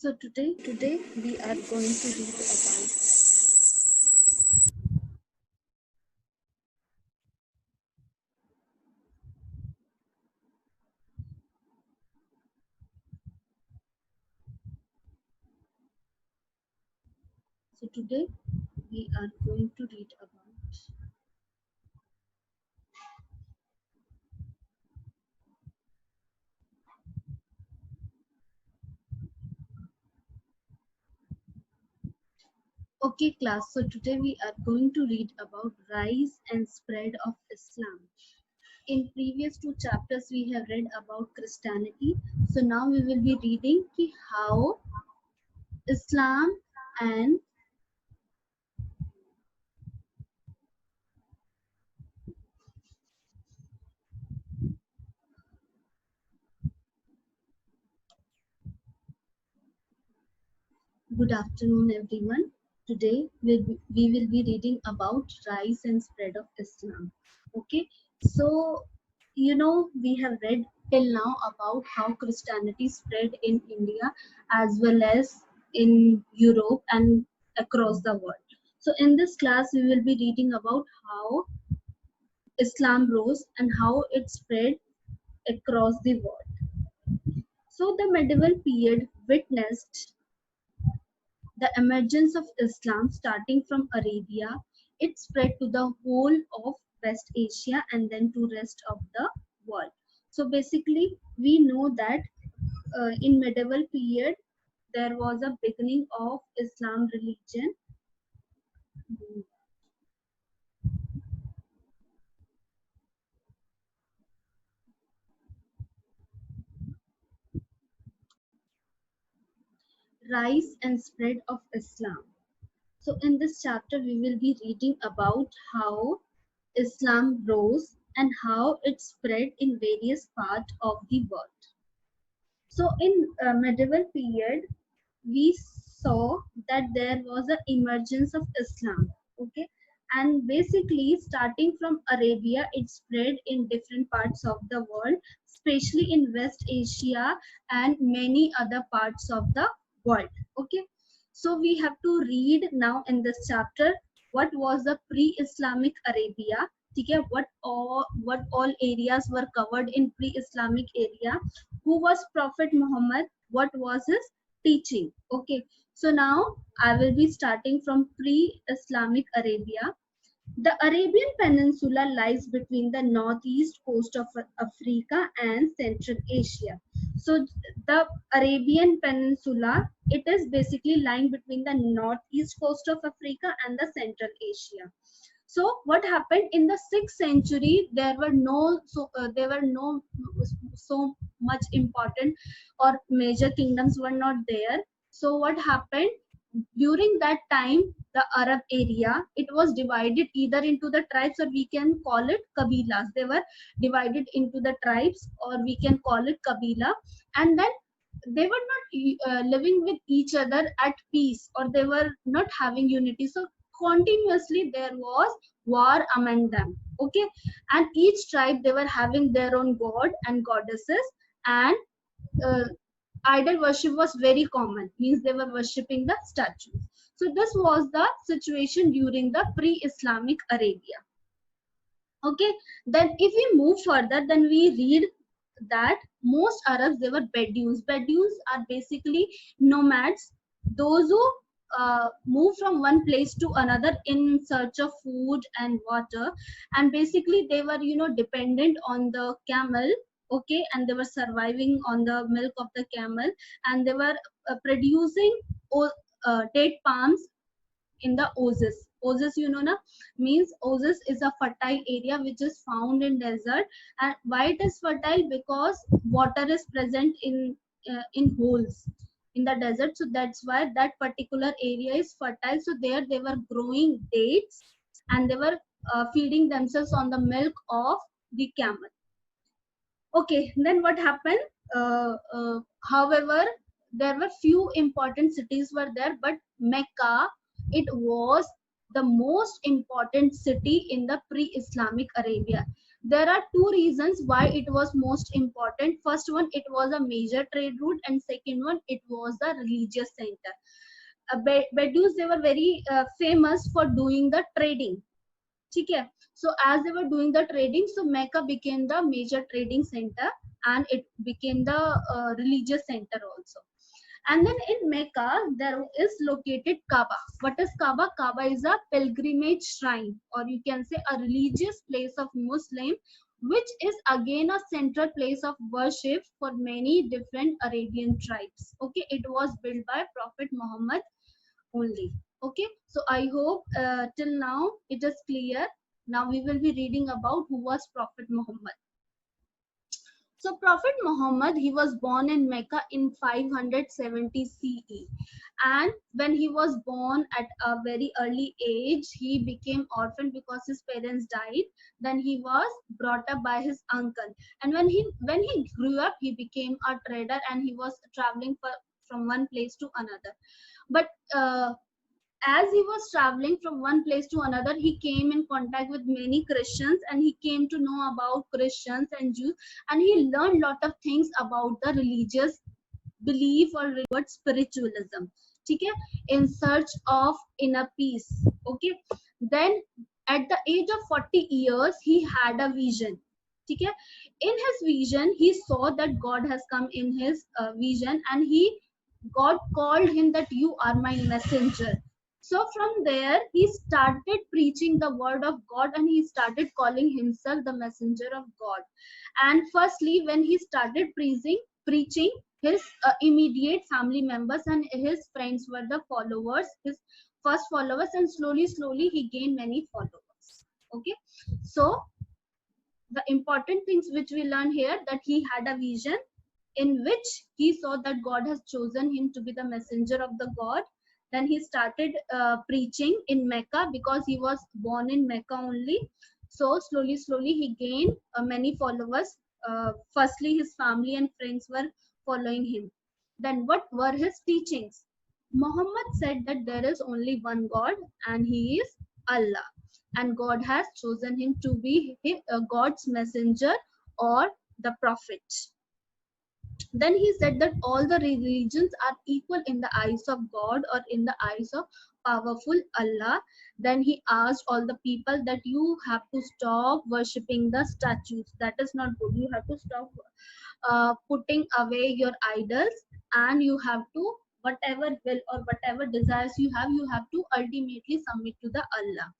So today we are going to read about so today we are going to read about okay class. So today we are going to read about rise and spread of Islam. In previous two chapters we have read about Christianity. So now we will be reading how Islam and good afternoon everyone. Today we will be reading about rise and spread of Islam. Okay, so we have read till now about how Christianity spread in India as well as in Europe and across the world. So in this class we will be reading about how Islam rose and how it spread across the world. So the medieval period witnessed the emergence of Islam starting from Arabia. It spread to the whole of West Asia and then to rest of the world. So basically we know that in medieval period there was a beginning of Islam religion. Rise and spread of Islam. So in this chapter we will be reading about how Islam rose and how it spread in various parts of the world. So in medieval period, we saw that there was an emergence of Islam. Okay, and basically starting from Arabia, it spread in different parts of the world, especially in West Asia and many other parts of the world. Okay, so we have to read now in this chapter what was the pre-Islamic Arabia. Okay, what all areas were covered in pre-Islamic area, who was Prophet Muhammad, what was his teaching. Okay, so now I will be starting from pre-Islamic Arabia. The Arabian Peninsula lies between the northeast coast of Africa and Central Asia. So the Arabian Peninsula, it is basically lying between the northeast coast of Africa and the Central Asia. So what happened in the 6th century? There were no so much important or major kingdoms were not there. So what happened during that time? The Arab area, it was divided either into the tribes, or we can call it kabilas. They were divided into the tribes, or we can call it kabila, and then they were not living with each other at peace, or they were not having unity. So continuously there was war among them. Okay, and each tribe, they were having their own god and goddesses, and uh, idol worship was very common, means they were worshipping the statues. So this was the situation during the pre-Islamic Arabia. Okay, then if we move further, then we read that most Arabs, they were Bedouins. Bedouins are basically nomads, those who move from one place to another in search of food and water, and basically they were dependent on the camel. Okay, and they were surviving on the milk of the camel, and they were producing date palms in the oasis. Oasis, na, means oasis is a fertile area which is found in desert. And why it is fertile? Because water is present in holes in the desert. So that's why that particular area is fertile. So there they were growing dates, and they were feeding themselves on the milk of the camel. Okay, then what happened? However, there were few important cities were there, but Mecca, it was the most important city in the pre-Islamic Arabia. There are two reasons why it was most important. First one, it was a major trade route, and second one, it was the religious center. Bedouins, they were very famous for doing the trading. Okay? So as they were doing the trading, so Mecca became the major trading center, and it became the religious center also. And then in Mecca, there is located Kaaba. What is Kaaba? Kaaba is a pilgrimage shrine, or you can say a religious place of Muslim, which is again a central place of worship for many different Arabian tribes. Okay, it was built by Prophet Muhammad only. Okay, so I hope till now it is clear. Now we will be reading about who was Prophet Muhammad. So Prophet Muhammad, he was born in Mecca in 570 CE, and when he was born at a very early age, he became orphan because his parents died. Then he was brought up by his uncle, and when he grew up, he became a trader, and he was traveling from one place to another. But as he was traveling from one place to another, he came in contact with many Christians, and he came to know about Christians and Jews, and he learned lot of things about the religious belief or reward spiritualism. Okay, in search of inner peace. Okay, then at the age of 40 years, he had a vision. Okay, in his vision, he saw that God has come in his vision, and God called him that you are my messenger. So from there, he started preaching the word of God, and he started calling himself the messenger of God. And firstly, when he started preaching, his immediate family members and his friends were the followers, his first followers, and slowly he gained many followers. Okay, so the important things which we learn here, that he had a vision in which he saw that God has chosen him to be the messenger of the God. Then he started preaching in Mecca because he was born in Mecca only. So slowly he gained many followers. Firstly, his family and friends were following him. Then what were his teachings? Muhammad said that there is only one God, and he is Allah, and God has chosen him to be God's messenger or the prophet. Then he said that all the religions are equal in the eyes of God or in the eyes of powerful Allah. Then he asked all the people that you have to stop worshipping the statues. That is not good. You have to stop putting away your idols, and you have to, whatever will or whatever desires you have to ultimately submit to the Allah.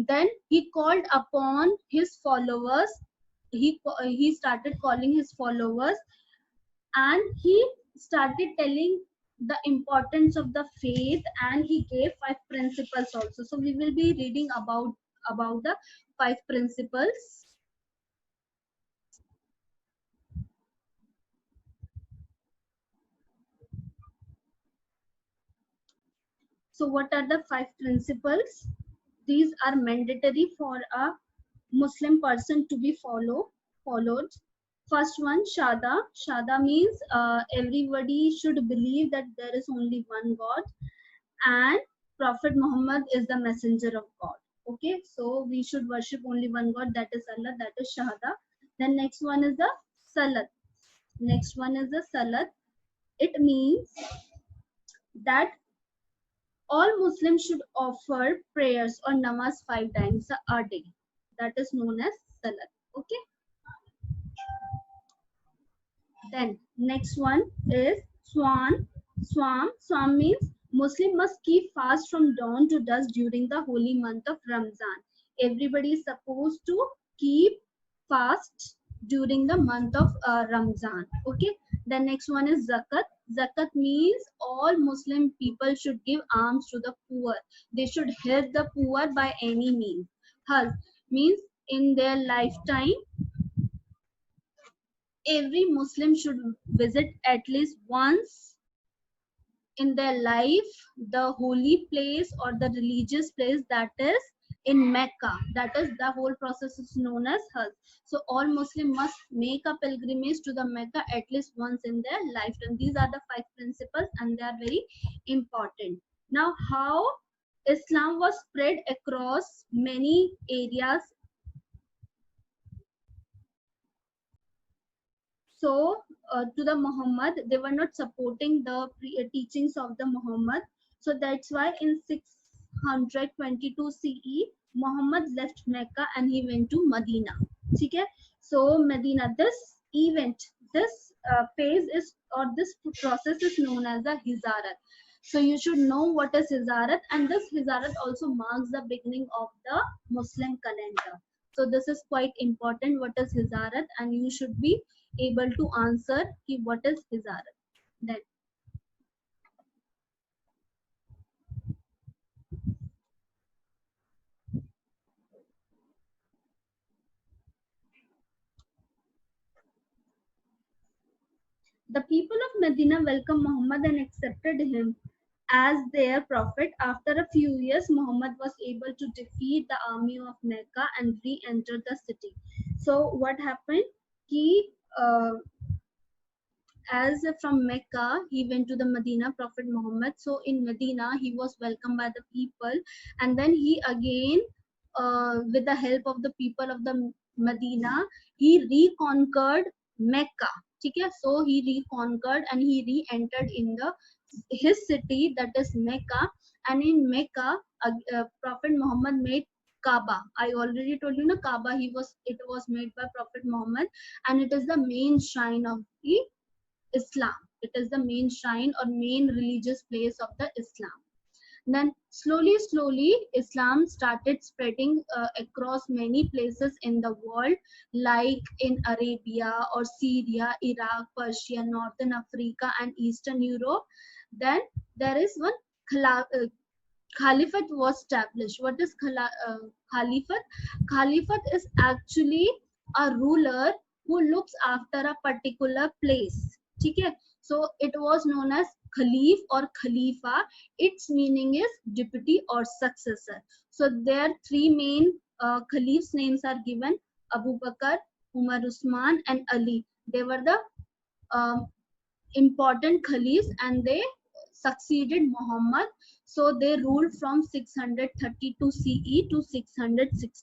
Then he called upon his followers. He started calling his followers, and he started telling the importance of the faith, and he gave 5 principles also. So we will be reading about the 5 principles. So what are the 5 principles? These are mandatory for a Muslim person to be followed. First one, Shada. Shada means everybody should believe that there is only one God, and Prophet Muhammad is the messenger of God. Okay, so we should worship only one God, that is Allah, that is Shahada. Then next one is the Salat. Next one is the Salat. It means that all Muslims should offer prayers or namaz 5 times a day. That is known as Salat. Okay. Then next one is Swan. Swan means Muslim must keep fast from dawn to dusk during the holy month of Ramzan. Everybody is supposed to keep fast during the month of Ramzan. Okay. The next one is Zakat. Zakat means all Muslim people should give alms to the poor. They should help the poor by any means. Hajj means in their lifetime, every Muslim should visit at least once in their life the holy place or the religious place, that is in Mecca. That is, the whole process is known as Hajj. So all Muslim must make a pilgrimage to the Mecca at least once in their lifetime. These are the 5 principles, and they are very important. Now, how Islam was spread across many areas So to the Muhammad, they were not supporting the teachings of the Muhammad. So that's why in 622 CE, Muhammad left Mecca and he went to Medina. Okay? So Medina, this event, this phase is, or this process is known as a Hijarat. So you should know what is Hijarat, and this Hijarat also marks the beginning of the Muslim calendar. So this is quite important. What is Hijarat, and you should be able to answer ki what is Hijarat. Then the people of Medina welcomed Muhammad and accepted him as their prophet. After a few years, Muhammad was able to defeat the army of Mecca and re-enter the city. So what happened? He as from Mecca, he went to the Medina, Prophet Muhammad. So in Medina, he was welcomed by the people, and then he again, with the help of the people of the Medina, he reconquered Mecca. Okay? So he reconquered and he re-entered in the his city, that is Mecca, and in Mecca, Prophet Muhammad made Kaaba. I already told you, no, Kaaba. It was made by Prophet Muhammad, and it is the main shrine of the Islam. It is the main shrine or main religious place of the Islam. Then slowly, Islam started spreading across many places in the world, like in Arabia or Syria, Iraq, Persia, Northern Africa, and Eastern Europe. Then there is one Caliphate was established. What is Caliphate? Caliphate is actually a ruler who looks after a particular place. Okay? So it was known as Khalif or Khalifa. Its meaning is deputy or successor. So there three main Caliphs' names are given: Abu Bakr, Umar Usman, and Ali. They were the um, important caliphs, and they succeeded Muhammad. So they ruled from 632 CE to 660.